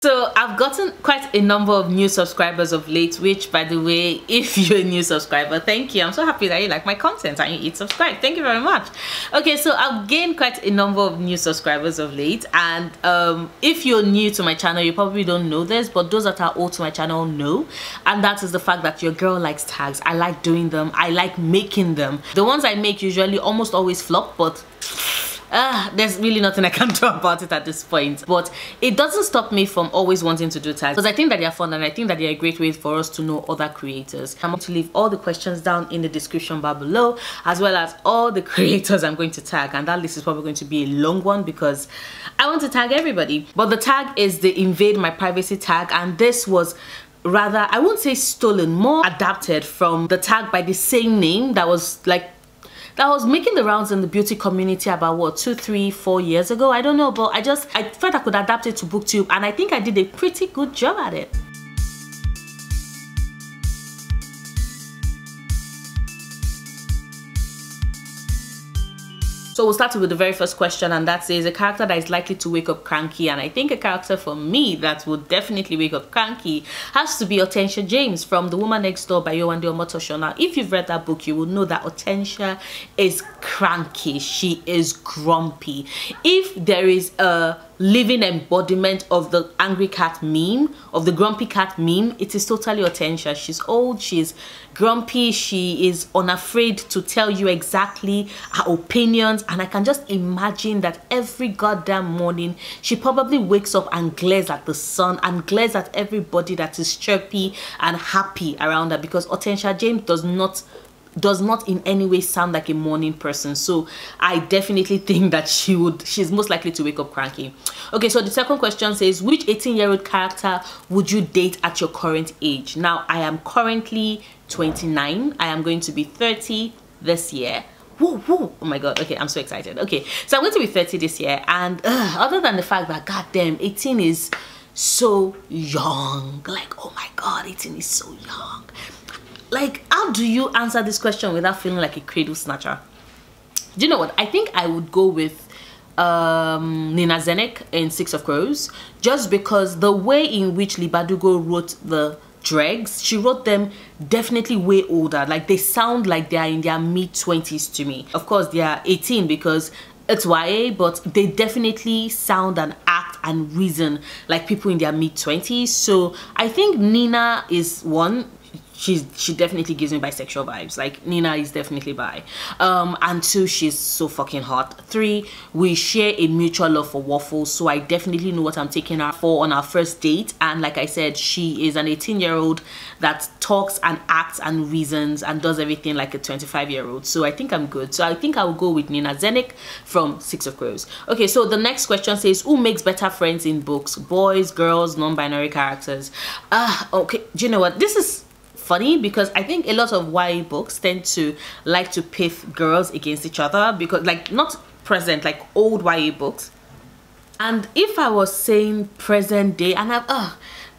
So I've gotten quite a number of new subscribers of late, which, by the way, if you're a new subscriber, thank you. I'm so happy that you like my content and you hit subscribe. Thank you very much. Okay, so I've gained quite a number of new subscribers of late, and if you're new to my channel, you probably don't know this, but those that are old to my channel know, and that is the fact that your girl likes tags. I like doing them. I like making them. The ones I make usually almost always flop, but there's really nothing I can do about it at this point. But it doesn't stop me from always wanting to do tags, because I think that they're fun and I think that they're a great way for us to know other creators. I'm going to leave all the questions down in the description bar below, as well as all the creators I'm going to tag, and that list is probably going to be a long one because I want to tag everybody. But the tag is the Invade My Privacy tag, and this was rather, I won't say stolen, more adapted from the tag by the same name that was making the rounds in the beauty community about what, 2, 3, 4 years ago. I don't know, but I felt I could adapt it to Booktube, and I think I did a pretty good job at it. So we'll start with the very first question, and that says a character that is likely to wake up cranky. And I think a character for me that would definitely wake up cranky has to be Hortensia James from The Woman Next Door by Yewande Omotoso. Now, if you've read that book, you will know that Hortensia is cranky. She is grumpy. If there is a living embodiment of the angry cat meme, of the grumpy cat meme, it is totally Hortensia. She's old, she's grumpy, she is unafraid to tell you exactly her opinions, and I can just imagine that every goddamn morning she probably wakes up and glares at the sun and glares at everybody that is chirpy and happy around her, because Hortensia James does not in any way sound like a morning person. So I definitely think that she's most likely to wake up cranky. Okay, so the second question says, which 18-year-old character would you date at your current age? Now, I am currently 29. I am going to be 30 this year. Woo, woo. Oh my god. Okay, I'm so excited. Okay, so I'm going to be 30 this year, and other than the fact that goddamn 18 is so young, like, oh my god, 18 is so young. Like, how do you answer this question without feeling like a cradle snatcher? Do you know what? I think I would go with Nina Zenek in Six of Crows, just because the way in which Libadugo wrote the dregs, she wrote them definitely way older. Like, they sound like they are in their mid-20s to me. Of course, they are 18 because it's YA, but they definitely sound and act and reason like people in their mid-20s. So I think Nina is one. She definitely gives me bisexual vibes. Like, Nina is definitely bi. And 2, she's so fucking hot. 3, we share a mutual love for waffles, so I definitely know what I'm taking her for on our first date. And like I said, she is an 18-year-old that talks and acts and reasons and does everything like a 25-year-old. So I think I'm good. So I think I will go with Nina Zenek from Six of Crows. Okay, so the next question says, who makes better friends in books? Boys, girls, non-binary characters? Okay, do you know what? This is funny because I think a lot of YA books tend to like to pit girls against each other, because, like, not present, like old YA books. And if I was saying present day, and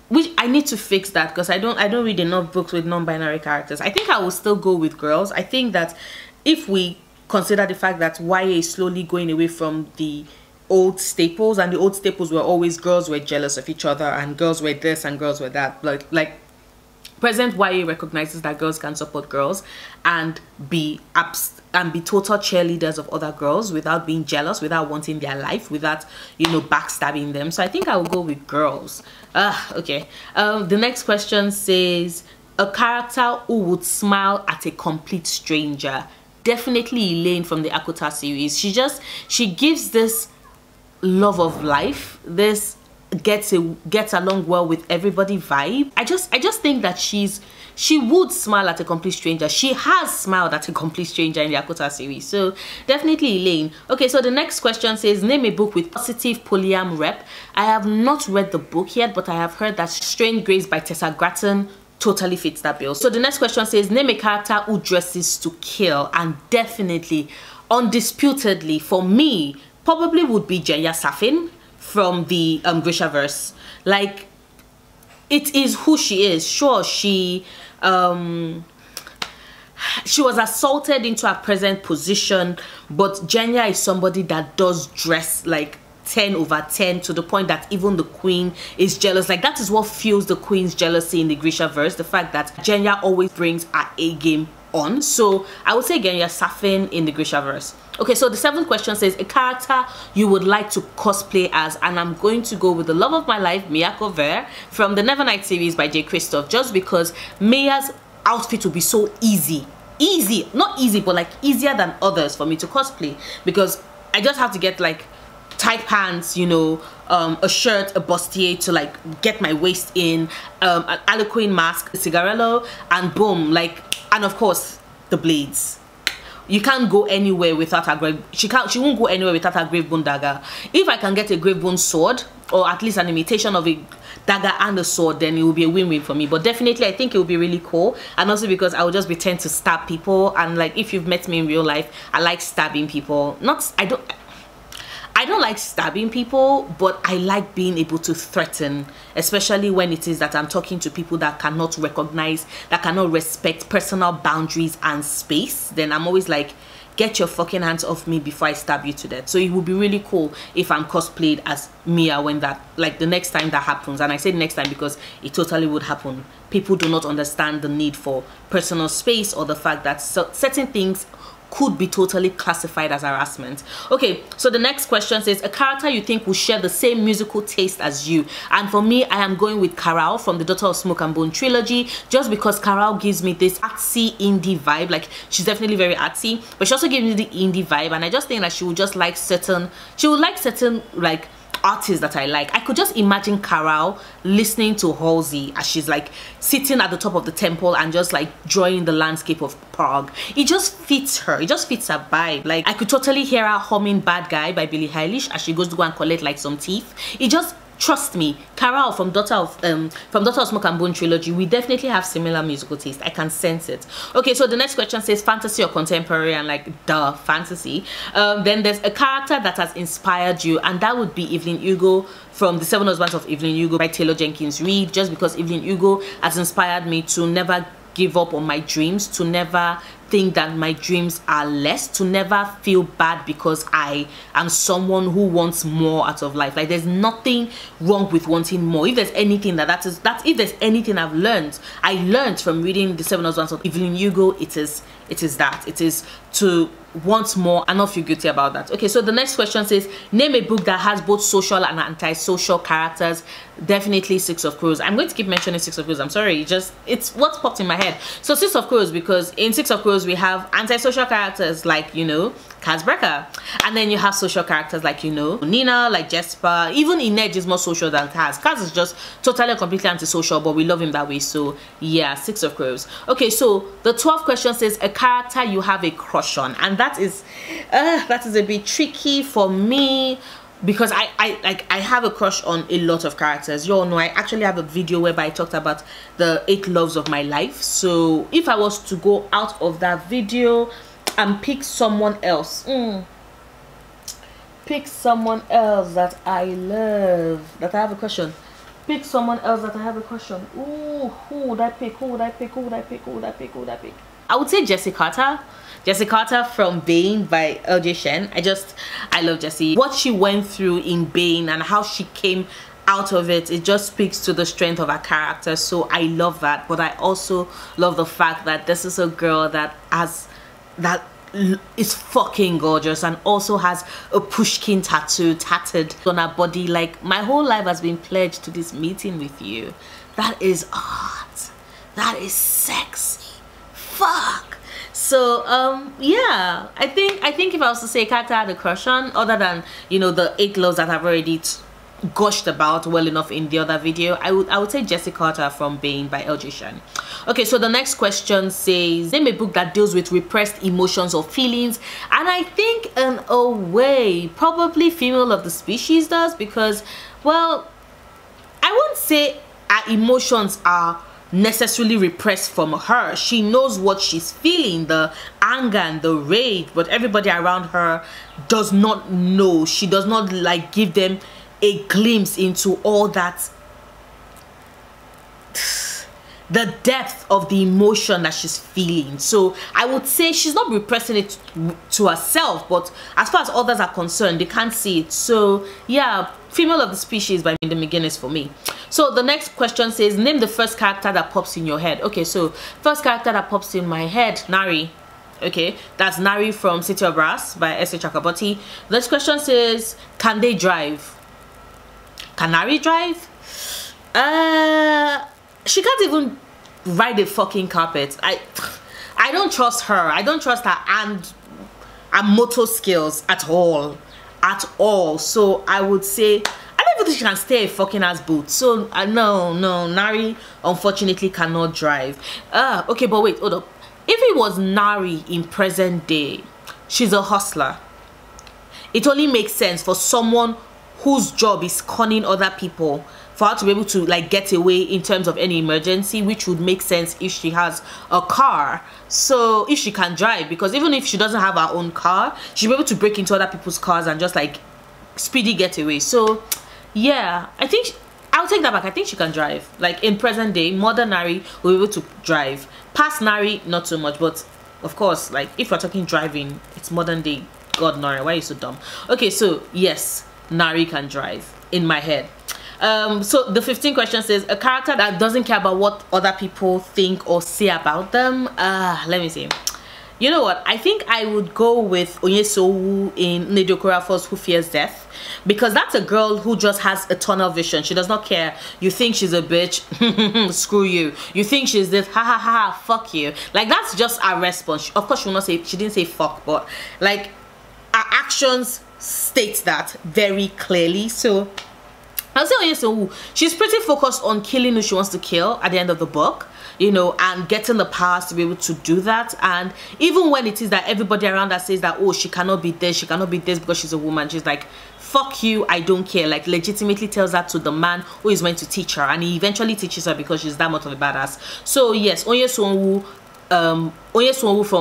which I need to fix that, because I don't read enough books with non-binary characters. I think I will still go with girls. I think that if we consider the fact that YA is slowly going away from the old staples, and the old staples were always girls were jealous of each other and girls were this and girls were that, like present YA recognizes that girls can support girls and be total cheerleaders of other girls without being jealous, without wanting their life, without, you know, backstabbing them. So I think I will go with girls. Okay. The next question says, a character who would smile at a complete stranger. Definitely Elaine from the Akota series. She gives this love of life, this gets along well with everybody vibe. I just think that she would smile at a complete stranger. She has smiled at a complete stranger in the Akota series. So definitely Elaine. Okay, so the next question says, name a book with positive polyam rep. I have not read the book yet, but I have heard that Strange Grace by Tessa Gratton totally fits that bill. So the next question says, name a character who dresses to kill. And definitely, undisputedly, for me, probably would be Jenya Safin from the Grishaverse. Like, it is who she is. Sure, she was assaulted into her present position, but Jenya is somebody that does dress like 10/10 to the point that even the queen is jealous. Like, that is what fuels the queen's jealousy in the Grisha verse, the fact that Genya always brings her A game on. So I would say Genya Safin in the Grisha verse. Okay, so the 7th question says a character you would like to cosplay as, and I'm going to go with the love of my life, Miyako Ver, from the Nevernight series by J. Christoph, just because Mia's outfit will be so easy, not easy, but like easier than others for me to cosplay, because I just have to get like tight pants, you know, a shirt, a bustier to like get my waist in, an Aliquin mask, a cigarello, and boom, like, and of course the blades. You can't go anywhere without a grave. She won't go anywhere without a grave bone dagger. If I can get a grave bone sword, or at least an imitation of a dagger and a sword, then it will be a win-win for me. But definitely I think it will be really cool, and also because I will just be tend to stab people, and like, if you've met me in real life, I like stabbing people. I don't like stabbing people, but I like being able to threaten, especially when it is that I'm talking to people that cannot recognize, that cannot respect personal boundaries and space. Then I'm always like, get your fucking hands off me before I stab you to death. So it would be really cool if I'm cosplayed as Mia when that, like, the next time that happens. And I say next time because it totally would happen. People do not understand the need for personal space, or the fact that certain things could be totally classified as harassment. Okay, so the next question says a character you think will share the same musical taste as you, and for me, I am going with Karal from the Daughter of Smoke and Bone trilogy, just because Karal gives me this artsy indie vibe. Like, she's definitely very artsy, but she also gives me the indie vibe, and I just think that she would just like certain, like artists that I like. I could just imagine Karal listening to Halsey as she's like sitting at the top of the temple and just like drawing the landscape of Prague. It just fits her. It just fits her vibe. Like, I could totally hear her humming Bad Guy by Billie Eilish as she goes to go and collect like some teeth. It just, trust me, Karal from Daughter of Smoke and Bone trilogy, we definitely have similar musical taste. I can sense it. Okay, so the next question says fantasy or contemporary, and like, duh, fantasy. Then there's a character that has inspired you, and that would be Evelyn Hugo from The Seven Husbands of Evelyn Hugo by Taylor Jenkins Reid, just because Evelyn Hugo has inspired me to never give up on my dreams, to never think that my dreams are less, to never feel bad because I am someone who wants more out of life. Like, there's nothing wrong with wanting more. If there's anything if there's anything I learned from reading The Seven Husbands of Evelyn Hugo, it is to want more and not feel guilty about that. Okay, so the next question says name a book that has both social and antisocial characters. Definitely Six of Crows. I'm going to keep mentioning Six of Crows. I'm sorry, it's what's popped in my head. So Six of Crows, because in Six of Crows we have antisocial characters like, you know, Kaz Brecker, and then you have social characters like, you know, Nina, like Jesper. Even Invade is more social than Kaz. Kaz is just totally and completely antisocial, but we love him that way. So yeah, Six of Crows. Okay, so the 12th question says a character you have a crush on, and that is a bit tricky for me, because I have a crush on a lot of characters. You all know I actually have a video whereby I talked about the 8 loves of my life. So if I was to go out of that video and pick someone else, pick someone else that I love, that I have a crush on. Pick someone else that I have a crush on. Ooh, who would I pick? I would say Jessie Carter. Jessie Carter from Bane by LJ Shen. I love Jessie. What she went through in Bane and how she came out of it, it just speaks to the strength of her character. So I love that. But I also love the fact that this is a girl that is fucking gorgeous and also has a Pushkin tattoo tatted on her body. Like, my whole life has been pledged to this meeting with you. That is art. That is sexy. Fuck. So yeah, I think if I was to say a character I had a crush on, other than, you know, the 8 loves that I've already gushed about well enough in the other video, I would say Jessie Carter from Bane by LJ Shen. Okay, so the next question says name a book that deals with repressed emotions or feelings, and I think in a way probably Female of the Species does, because, well, I won't say our emotions are necessarily repressed from her. She knows what she's feeling, the anger and the rage, but everybody around her does not know. She does not like give them a glimpse into all that the depth of the emotion that she's feeling. So I would say she's not repressing it to herself, but as far as others are concerned, they can't see it. So yeah, female of the species by the McGuinness for me. So the next question says, name the first character that pops in your head. Okay, so first character that pops in my head, Nari. Okay, that's Nari from City of Brass by S.A. Chakraborty. The next question says, can they drive? Can Nari drive? She can't even ride a fucking carpet. I don't trust her. I don't trust her and her motor skills at all. So I would say, I don't even think she can stay a fucking ass boot. So no, Nari unfortunately cannot drive. Okay, but wait, hold up. If it was Nari in present day, she's a hustler. It only makes sense for someone whose job is conning other people for her to be able to like get away in terms of any emergency, which would make sense if she has a car. So if she can drive, because even if she doesn't have her own car, she'll be able to break into other people's cars and just like speedy get away. So yeah, I think I'll take that back. I think she can drive. Like in present day, modern Nari will be able to drive. Past Nari, not so much, but of course, like if we're talking driving, it's modern day. God, Nari, why are you so dumb? Okay, so yes, Nari can drive in my head. So the 15th question says, a character that doesn't care about what other people think or say about them. Let me see. You know what? I think I would go with Onyesowu in Nnedi Okorafor's Who Fears Death, because that's a girl who just has a tunnel vision. She does not care. You think she's a bitch? Screw you. You think she's this? Ha ha ha, fuck you. Like that's just our response. Of course she will not say, she didn't say fuck, but like our actions state that very clearly. So I'll say Onyesowu, she's pretty focused on killing who she wants to kill at the end of the book, you know, and getting the powers to be able to do that. And even when it is that everybody around her says that, oh, she cannot be this, she cannot be this because she's a woman, she's like, fuck you, I don't care. Like legitimately tells that to the man who is meant to teach her, and he eventually teaches her because she's that much of a badass. So yes, Onyesowu from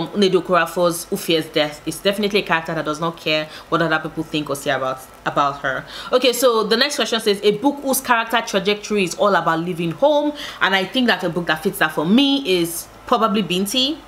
Nnedi Okorafor's Who Fears Death is definitely a character that does not care what other people think or say about her. Okay, so the next question says, a book whose character trajectory is all about leaving home. And I think that a book that fits that for me is probably Binti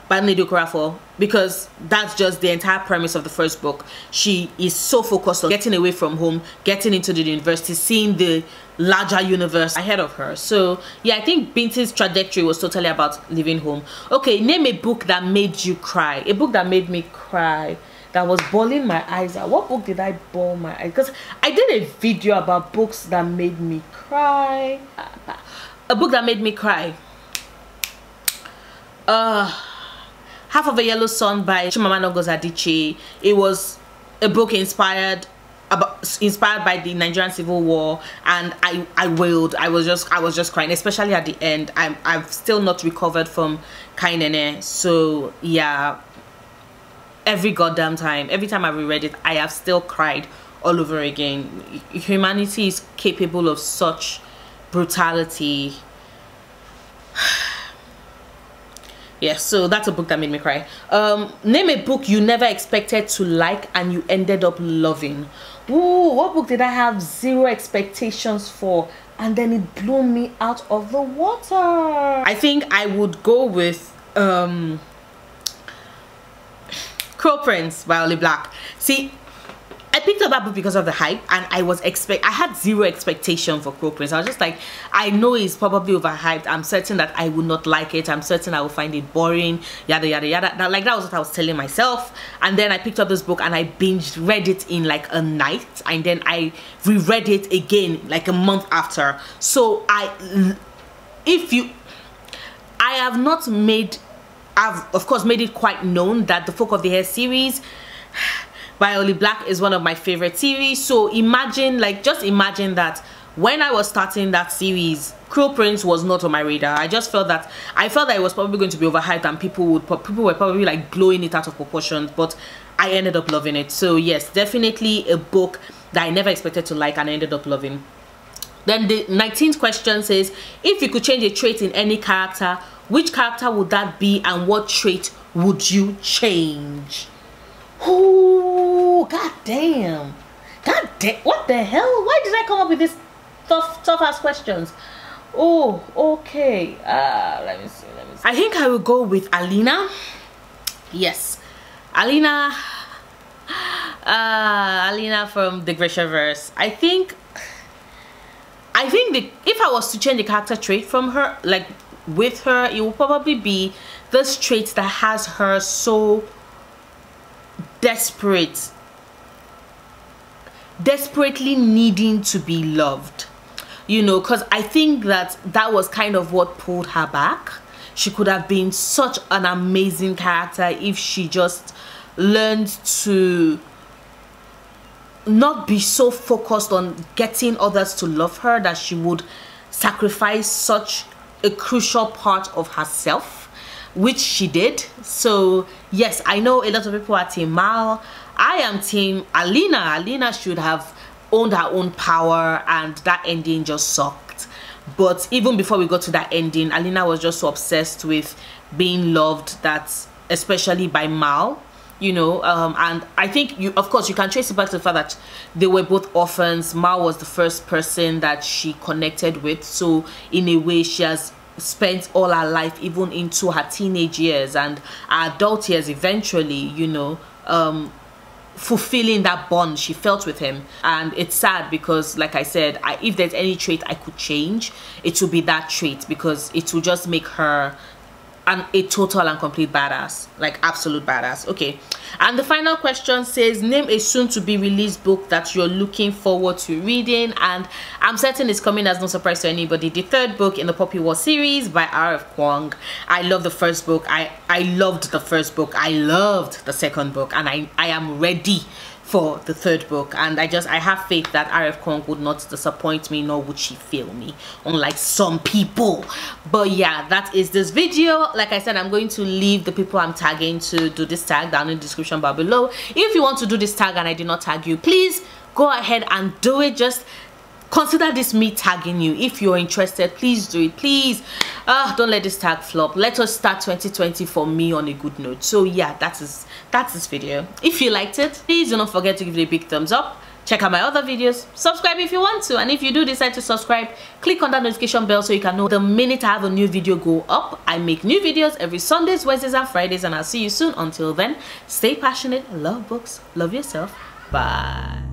by Nnedi Okorafor, because that's just the entire premise of the first book. She is so focused on getting away from home, getting into the university, seeing the larger universe ahead of her. So yeah, I think Binti's trajectory was totally about leaving home. Okay, name a book that made you cry. A book that made me cry, that was bawling my eyes out. What book did I bawl my eyes? Because I did a video about books that made me cry. A book that made me cry, Half of a Yellow Sun by Chimamanda Ngozi Adichie. It was a book inspired by the Nigerian Civil War, and I wailed. I was just crying, especially at the end. I've still not recovered from Kainene. So yeah, every goddamn time, every time I reread it, I have still cried all over again. Humanity is capable of such brutality. Yeah, so that's a book that made me cry. Name a book you never expected to like and you ended up loving. Ooh, what book did I have zero expectations for and then it blew me out of the water? I think I would go with Crow Prince by Oli Black. See, I picked up that book because of the hype, and I had zero expectation for Crow Prince. I was just like, I know it's probably overhyped. I'm certain that I will not like it. I'm certain I will find it boring, yada yada yada. That was what I was telling myself. And then I picked up this book and I read it in like a night, and then I reread it again like a month after. So I've of course made it quite known that the Folk of the Hair series by Oli Black is one of my favorite series. So imagine, just imagine that when I was starting that series, Crow Prince was not on my radar. I felt that it was probably going to be overhyped and people were probably like blowing it out of proportion, but I ended up loving it. So yes, definitely a book that I never expected to like and I ended up loving. Then the 19th question says, if you could change a trait in any character, which character would that be and what trait would you change? Ooh, god damn, what the hell? Why did I come up with these tough ass questions? Oh, okay. Let me see. I think I will go with Alina. Yes, Alina. Alina from the Grishaverse. I think if I was to change the character trait from her, like with her, it will probably be this trait that has her so desperately needing to be loved, you know, because I think that was kind of what pulled her back. She could have been such an amazing character if she just learned to not be so focused on getting others to love her that she would sacrifice such a crucial part of herself, which she did. So yes, I know a lot of people are team Mal. I am team Alina. Alina should have owned her own power, and that ending just sucked. But even before we got to that ending, Alina was just so obsessed with being loved, that especially by Mal, you know, and I think of course you can trace it back to the fact that they were both orphans. Mal was the first person that she connected with, so in a way she has spent all her life, even into her teenage years and her adult years eventually, you know, fulfilling that bond she felt with him. And it's sad because, like I said, if there's any trait I could change, it would be that trait, because it will just make her a total and complete badass, like absolute badass. Okay, and the final question says, name a soon to be released book that you're looking forward to reading. And I'm certain it's coming as no surprise to anybody. The third book in the Poppy War series by R.F. Kuang. I love the first book. I loved the first book. I loved the second book, and I am ready for the third book, and I have faith that R.F. Kuang would not disappoint me, nor would she fail me, unlike some people. But yeah, that is this video. Like I said, I'm going to leave the people I'm tagging to do this tag down in the description bar below. If you want to do this tag and I did not tag you, please go ahead and do it. Just consider this me tagging you. If you're interested, please do it. Please don't let this tag flop. Let us start 2020 for me on a good note. So yeah, that's this video. If you liked it, please do not forget to give it a big thumbs up. Check out my other videos, subscribe if you want to, and if you do decide to subscribe, click on that notification bell so you can know the minute I have a new video go up. I make new videos every Sundays, Wednesdays and Fridays, and I'll see you soon. Until then, stay passionate, love books, love yourself. Bye.